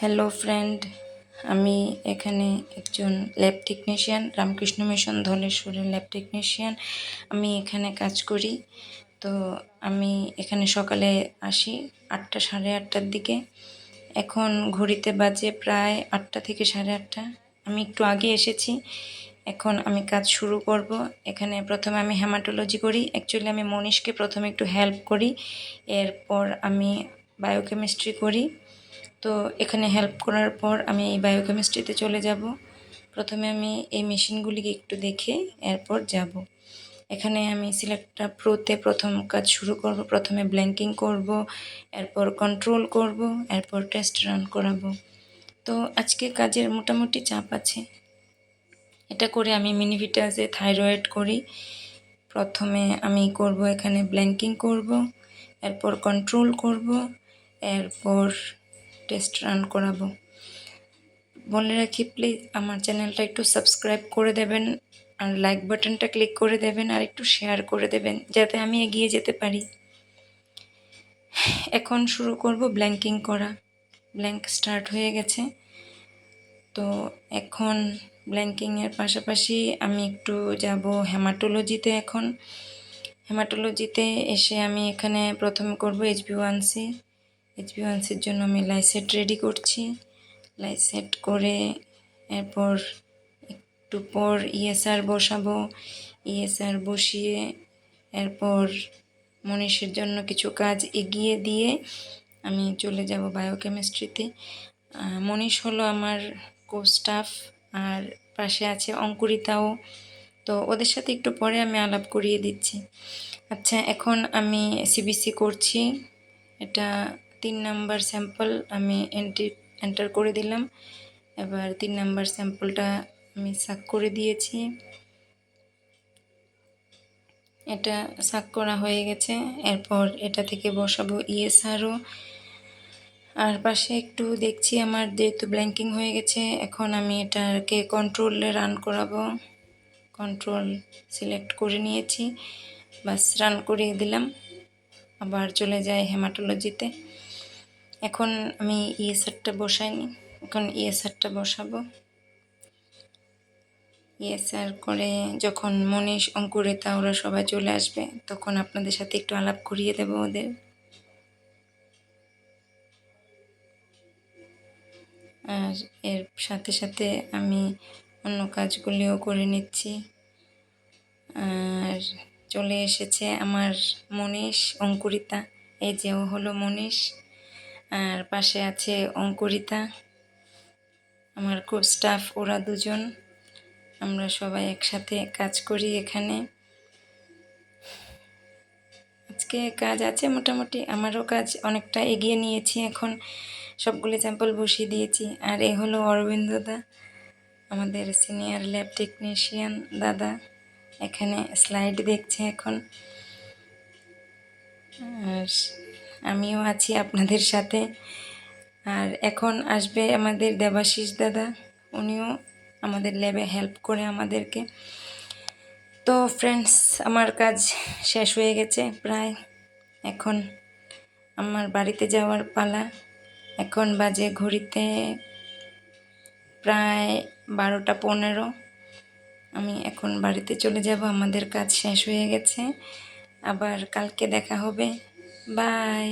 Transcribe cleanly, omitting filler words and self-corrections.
Hello friend, আমি এখানে একজন ল্যাব টেকনিশিয়ান, রামকৃষ্ণ মিশন ধলেশ্বরের ল্যাব টেকনিশিয়ান। আমি এখানে কাজ করি। তো আমি এখানে সকালে আসি 8টা সাড়ে 8টার দিকে। এখন ঘড়িতে বাজে প্রায় 8টা থেকে সাড়ে 8টা। আমি একটু আগে এসেছি। এখন আমি কাজ শুরু করব। এখানে প্রথমে আমি হেমাটোলজি করি। অ্যাকচুয়ালি আমি মনীষকে প্রথমে একটু হেল্প করি, এরপর আমি বায়োকেমিস্ট্রি করি। তো এখানে হেল্প করার পর আমি এই বায়োকেমিস্ট্রিতে চলে যাব। প্রথমে আমি এই মেশিনগুলিকে একটু দেখে এরপর যাব। এখানে আমি সিলেক্টটা প্রোতে প্রথম কাজ শুরু করব। প্রথমে ব্ল্যাঙ্কিং করব, এরপর কন্ট্রোল করব, এরপর টেস্ট রান করাবো। তো আজকে কাজের মোটামুটি চাপ আছে। এটা করে আমি মিনিভিটাসে থাইরয়েড করি। প্রথমে আমি করব এখানে ব্ল্যাঙ্কিং করব, এরপর কন্ট্রোল করব, এরপর টেস্ট রান করাবো। বলে রাখি, প্লিজ আমার চ্যানেলটা একটু সাবস্ক্রাইব করে দেবেন, আর লাইক বাটনটা ক্লিক করে দেবেন, আর একটু শেয়ার করে দেবেন যাতে আমি এগিয়ে যেতে পারি। এখন শুরু করব ব্ল্যাঙ্কিং করা। ব্ল্যাঙ্ক স্টার্ট হয়ে গেছে। তো এখন ব্ল্যাঙ্কিংয়ের পাশাপাশি আমি একটু যাব হেমাটোলজিতে। এখন হেমাটোলজিতে এসে আমি এখানে প্রথমে করব HbA1c। HbA1cর জন্য আমি লাইসেট রেডি করছি। লাইসেট করে এরপর একটু পর ESR বসাবো। ESR বসিয়ে এরপর মনীষের জন্য কিছু কাজ এগিয়ে দিয়ে আমি চলে যাব বায়োকেমিস্ট্রিতে। মনীষ হলো আমার কো-স্টাফ, আর পাশে আছে অঙ্কুরিতাও। তো ওদের সাথে একটু পরে আমি আলাপ করিয়ে দিচ্ছি। আচ্ছা, এখন আমি CBC করছি। এটা 3 নাম্বার স্যাম্পল আমি এন্টার করে দিলাম। এবার 3 নাম্বার স্যাম্পলটা আমি সাক করে দিয়েছি। এটা সাক করা হয়ে গেছে। এরপর এটা থেকে বসাবো ESRও। আর পাশে একটু দেখছি আমার যেহেতু ব্ল্যাঙ্কিং হয়ে গেছে, এখন আমি এটাকে কন্ট্রোলে রান করাবো। কন্ট্রোল সিলেক্ট করে নিয়েছি, বাস রান করিয়ে দিলাম। আবার চলে যাই হেমাটোলজিতে। এখন আমি ESRটা বসাইনি, এখন ESRটা বসাবো। ESR করে যখন মনীষ, অঙ্কুরিতা ওরা সবাই চলে আসবে, তখন আপনাদের সাথে একটু আলাপ করিয়ে দেবো ওদের। আর এর সাথে সাথে আমি অন্য কাজগুলিও করে নিচ্ছি। আর চলে এসেছে আমার মনীষ, অঙ্কুরিতা। এই যে ও হলো মনীষ, আর পাশে আছে অঙ্কুরিতা, আমার কো-স্টাফ। ওরা দুজন, আমরা সবাই একসাথে কাজ করি এখানে। আজকে কাজ আছে মোটামুটি, আমারও কাজ অনেকটা এগিয়ে নিয়েছি। এখন সবগুলি স্যাম্পল বসিয়ে দিয়েছি। আর এ হলো অরবিন্দ দা, আমাদের সিনিয়র ল্যাব টেকনিশিয়ান দাদা। এখানে স্লাইড দেখছে এখন। আর আমিও আছি আপনাদের সাথে। আর এখন আসবে আমাদের দেবাশিস দাদা, উনিও আমাদের ল্যাবে হেল্প করে আমাদেরকে। তো ফ্রেন্ডস, আমার কাজ শেষ হয়ে গেছে প্রায়। এখন আমার বাড়িতে যাওয়ার পালা। এখন বাজে ঘড়িতে প্রায় 12টা 15। আমি এখন বাড়িতে চলে যাব, আমাদের কাজ শেষ হয়ে গেছে। আবার কালকে দেখা হবে। বাই।